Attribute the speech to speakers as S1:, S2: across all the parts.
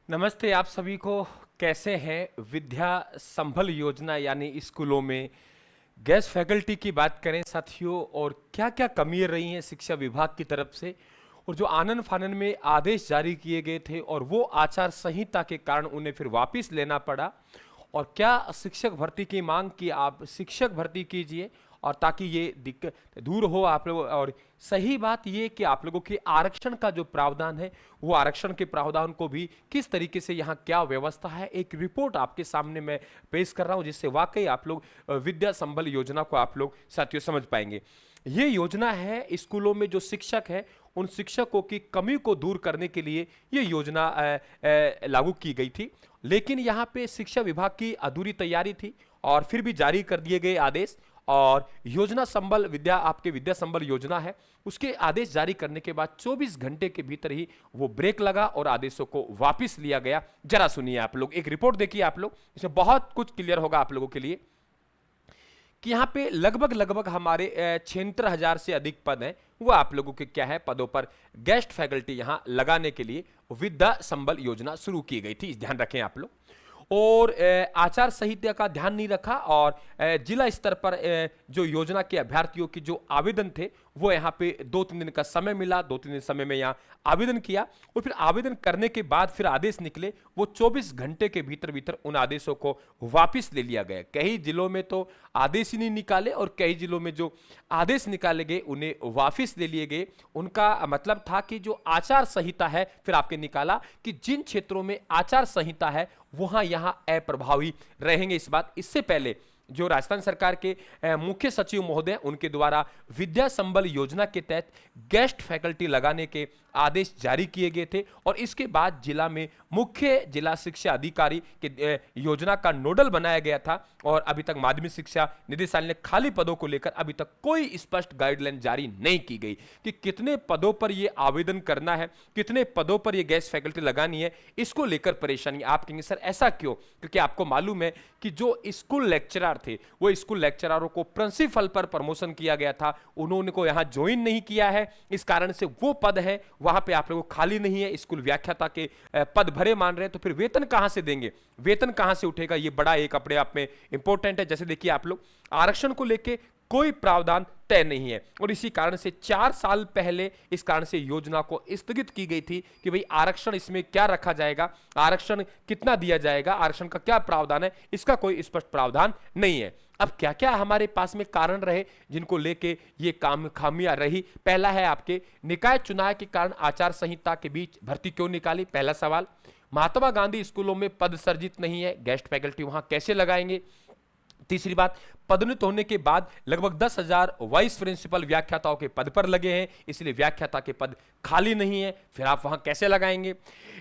S1: नमस्ते आप सभी को। कैसे हैं? विद्या संबल योजना यानी स्कूलों में गेस्ट फैकल्टी की बात करें साथियों, और क्या क्या कमी रही हैं शिक्षा विभाग की तरफ से, और जो आनन फानन में आदेश जारी किए गए थे और वो आचार संहिता के कारण उन्हें फिर वापस लेना पड़ा, और क्या शिक्षक भर्ती की मांग की आप शिक्षक भर्ती कीजिए और ताकि ये दिक्कत दूर हो आप लोग। और सही बात ये कि आप लोगों के आरक्षण का जो प्रावधान है, वो आरक्षण के प्रावधान को भी किस तरीके से यहाँ क्या व्यवस्था है, एक रिपोर्ट आपके सामने मैं पेश कर रहा हूँ, जिससे वाकई आप लोग विद्या संबल योजना को आप लोग साथियों समझ पाएंगे। ये योजना है स्कूलों में जो शिक्षक है उन शिक्षकों की कमी को दूर करने के लिए ये योजना लागू की गई थी। लेकिन यहाँ पे शिक्षा विभाग की अधूरी तैयारी थी और फिर भी जारी कर दिए गए आदेश। और योजना संबल विद्या आपके विद्या संबल योजना है, उसके आदेश जारी करने के बाद 24 घंटे के भीतर ही वो ब्रेक लगा और आदेशों को वापस लिया गया। जरा सुनिए आप लोग, एक रिपोर्ट देखिए आप लोग, इसमें बहुत कुछ क्लियर होगा आप लोगों के लिए कि यहाँ पे लगभग लगभग हमारे 76,000 से अधिक पद हैं। वो आप लोगों के क्या है पदों पर गेस्ट फैकल्टी यहाँ लगाने के लिए विद्या संबल योजना शुरू की गई थी, ध्यान रखें आप लोग। और आचार संहिता का ध्यान नहीं रखा और जिला स्तर पर जो योजना के अभ्यर्थियों की जो आवेदन थे वो यहाँ पे 2-3 दिन का समय मिला, 2-3 दिन समय में यहाँ आवेदन किया और फिर आवेदन करने के बाद फिर आदेश निकले, वो 24 घंटे के भीतर भीतर उन आदेशों को वापस ले लिया गया। कई जिलों में तो आदेश ही नहीं निकाले और कई जिलों में जो आदेश निकाले गए उन्हें वापस ले लिए गए। उनका मतलब था कि जो आचार संहिता है, फिर आपके निकाला कि जिन क्षेत्रों में आचार संहिता है वहां यहां अप्रभावी रहेंगे। इस बात इससे पहले जो राजस्थान सरकार के मुख्य सचिव महोदय उनके द्वारा विद्या संबल योजना के तहत गेस्ट फैकल्टी लगाने के आदेश जारी किए गए थे और इसके बाद जिला में मुख्य जिला शिक्षा अधिकारी के योजना का नोडल बनाया गया था। और अभी तक माध्यमिक शिक्षा निदेशालय ने खाली पदों को लेकर अभी तक कोई स्पष्ट गाइडलाइन जारी नहीं की गई कि कितने पदों पर यह आवेदन करना है, कितने पदों पर यह गेस्ट फैकल्टी लगानी है। इसको लेकर परेशानी। आप कहेंगे सर ऐसा क्यों? क्योंकि आपको मालूम है कि जो स्कूल लेक्चरर थे वो स्कूल लेक्चररों को प्रिंसिपल पर प्रमोशन किया गया था, उन्होंने को यहां ज्वाइन नहीं किया है, इस कारण से वो पद है वहां पे आप लोगों को खाली नहीं है। स्कूल व्याख्याता के पद भरे मान रहे हैं तो फिर वेतन कहां से देंगे, वेतन कहां से उठेगा? ये बड़ा एक अपने आप में इंपॉर्टेंट है। जैसे देखिए आप लोग, आरक्षण को लेके कोई प्रावधान तय नहीं है और इसी कारण से 4 साल पहले इस कारण से योजना को स्थगित की गई थी कि भाई आरक्षण इसमें क्या रखा जाएगा, आरक्षण कितना दिया जाएगा, आरक्षण का क्या प्रावधान है, इसका कोई स्पष्ट प्रावधान नहीं है। अब क्या क्या हमारे पास में कारण रहे जिनको लेके ये काम खामियां रही? पहला है आपके निकाय चुनाव के कारण आचार संहिता के बीच भर्ती क्यों निकाली, पहला सवाल। महात्मा गांधी स्कूलों में पद सर्जित नहीं है, गेस्ट फैकल्टी वहां कैसे लगाएंगे? तीसरी बात, पदोन्नत होने के बाद लगभग 10,000 वाइस प्रिंसिपल व्याख्याताओं के पद पर लगे हैं, इसलिए व्याख्याता के पद खाली नहीं है, फिर आप वहां कैसे लगाएंगे?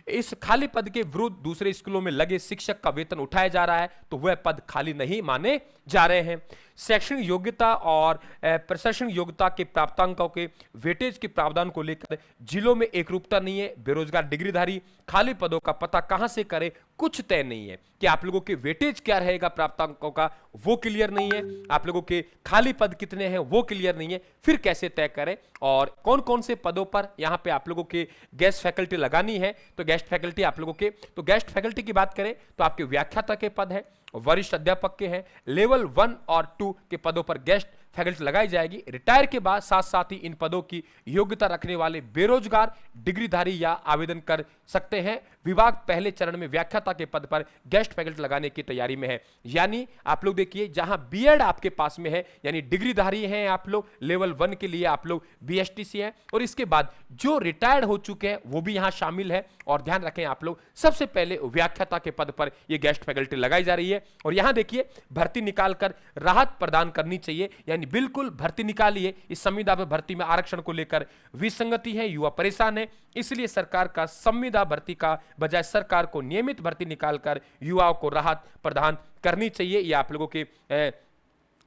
S1: इस खाली पद के विरुद्ध दूसरे स्कूलों में लगे शिक्षक का वेतन उठाया जा रहा है तो वह पद खाली नहीं माने जा रहे हैं। शैक्षणिक योग्यता और प्रशासनिक योग्यता के प्राप्तांकों के वेटेज के प्रावधान को लेकर जिलों में एकरूपता नहीं है। बेरोजगार डिग्रीधारी खाली पदों का पता कहां से करें, कुछ तय नहीं है कि आप लोगों के वेटेज क्या रहेगा प्राप्तांकों का, वो क्लियर नहीं है। आप लोगों के खाली पद कितने हैं वो क्लियर नहीं है, फिर कैसे तय करें और कौन कौन से पदों पर यहां पे आप लोगों के गेस्ट फैकल्टी लगानी है? तो गेस्ट फैकल्टी आप लोगों के, तो गेस्ट फैकल्टी की बात करें तो आपके व्याख्याता के पद है, वरिष्ठ अध्यापक के हैं, लेवल 1 और 2 के पदों पर गेस्ट फैकल्टी लगाई जाएगी। रिटायर के बाद साथ साथ ही इन पदों की योग्यता रखने वाले बेरोजगार डिग्रीधारी या आवेदन कर सकते हैं। विभाग पहले चरण में व्याख्याता के पद पर गेस्ट फैकल्टी लगाने की तैयारी में है। यानी आप लोग देखिए, जहां बीएड आपके पास में है यानी डिग्रीधारी हैं आप लोग, लेवल 1 के लिए आप लोग बीएसटीसी हैं, और इसके बाद जो रिटायर्ड हो चुके हैं वो भी यहां शामिल है। और ध्यान रखें आप लोग, सबसे पहले व्याख्याता के पद पर यह गेस्ट फैकल्टी लगाई जा रही है। और यहां देखिए, भर्ती निकालकर राहत प्रदान करनी चाहिए, यानी बिल्कुल भर्ती निकालिए। इस संविदा पर भर्ती में आरक्षण को लेकर विसंगति है, युवा परेशान है, इसलिए सरकार का संविदा भर्ती का बजाय सरकार को नियमित भर्ती निकालकर युवाओं को राहत प्रदान करनी चाहिए। ये आप लोगों के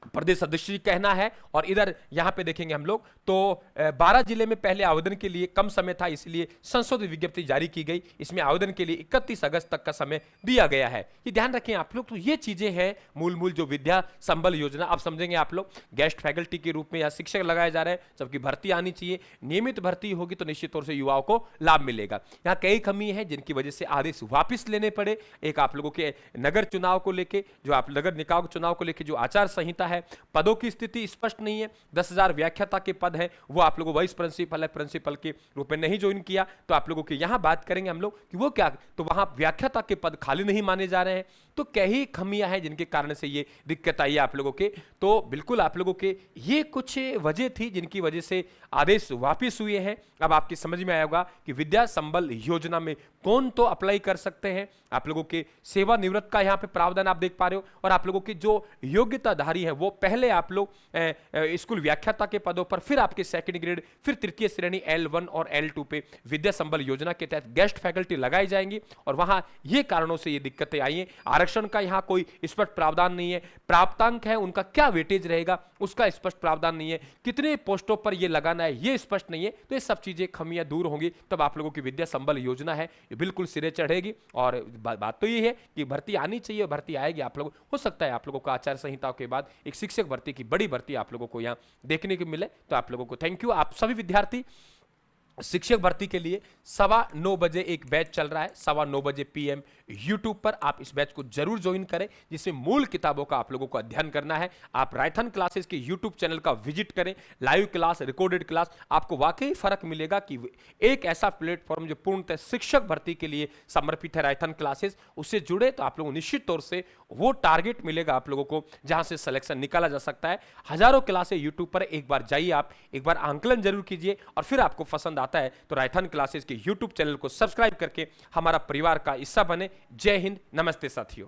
S1: प्रदेश अध्यक्ष जी कहना है। और इधर यहां पे देखेंगे हम लोग तो 12 जिले में पहले आवेदन के लिए कम समय था, इसलिए संशोधित विज्ञप्ति जारी की गई। इसमें आवेदन के लिए 31 अगस्त तक का समय दिया गया है। ये ध्यान रखें आप लोग। तो ये चीजें हैं मूल जो विद्या संबल योजना। अब समझेंगे आप लोग, गेस्ट फैकल्टी के रूप में या शिक्षक लगाए जा रहे हैं, जबकि भर्ती आनी चाहिए। नियमित भर्ती होगी तो निश्चित तौर से युवाओं को लाभ मिलेगा। यहाँ कई कमी है जिनकी वजह से आदेश वापिस लेने पड़े। एक आप लोगों के नगर चुनाव को लेके, जो आप नगर निकाय चुनाव को लेके जो आचार संहिता है, पदों की स्थिति स्पष्ट नहीं है। 10,000 व्याख्याता के पद है, वो आप लोगों वाइस प्रिंसिपल है, प्रिंसिपल के रूप में नहीं ज्वाइन किया। तो आप लोगों की यहां बात करेंगे हम लोग कि वो क्या, तो वहां व्याख्याता के पद खाली नहीं माने जा रहे हैं। तो कई खमियां हैं जिनके कारण से ये दिक्कत आई है आप लोगों के। तो बिल्कुल आप लोगों के ये कुछ वजह थी जिनकी वजह से आदेश वापिस हुए हैं। अब आपकी समझ में आया होगा कि विद्या संबल योजना में कौन तो अप्लाई कर सकते हैं। आप लोगों के सेवानिवृत्त का यहाँ पे प्रावधान आप देख पा रहे हो, और आप लोगों की जो योग्यताधारी है वो पहले आप लोग स्कूल व्याख्याता के पदों पर, फिर आपके सेकंड ग्रेड, फिर तृतीय श्रेणी L1 और L2 पे विद्या संबल योजना के तहत गेस्ट फैकल्टी लगाई जाएंगी। और वहां ये कारणों से ये दिक्कतें आई हैं। आरक्षण का यहाँ कोई स्पष्ट प्रावधान नहीं है। प्राप्तांक है उनका क्या वेटेज रहेगा उसका स्पष्ट प्रावधान नहीं है। कितने पोस्टों पर ये लगाना है ये स्पष्ट नहीं है। तो ये सब चीजें खमियां दूर होंगी, तब आप लोगों की विद्या संबल योजना है ये बिल्कुल सिरे चढ़ेगी। और बात तो ये है कि भर्ती आनी चाहिए, भर्ती आएगी। आप लोग हो सकता है आप लोगों को आचार संहिता के बाद एक शिक्षक भर्ती की बड़ी भर्ती आप लोगों को यहाँ देखने को मिले। तो आप लोगों को थैंक यू। आप सभी विद्यार्थी शिक्षक भर्ती के लिए 9:15 बजे एक बैच चल रहा है, 9:15 बजे PM यूट्यूब पर। आप इस बैच को जरूर ज्वाइन करें, जिसमें मूल किताबों का आप लोगों को अध्ययन करना है। आप रायथन क्लासेस के यूट्यूब चैनल का विजिट करें, लाइव क्लास, रिकॉर्डेड क्लास, आपको वाकई फर्क मिलेगा कि एक ऐसा प्लेटफॉर्म जो पूर्णतः शिक्षक भर्ती के लिए समर्पित है, रायथन क्लासेस, उससे जुड़े तो आप लोगों को निश्चित तौर से वो टारगेट मिलेगा आप लोगों को जहां से सिलेक्शन निकाला जा सकता है। हजारों क्लासें यूट्यूब पर, एक बार जाइए, आप एक बार आंकलन जरूर कीजिए, और फिर आपको पसंद आता है तो रायथन क्लासेस के यूट्यूब चैनल को सब्सक्राइब करके हमारा परिवार का हिस्सा बने। जय हिंद, नमस्ते साथियों।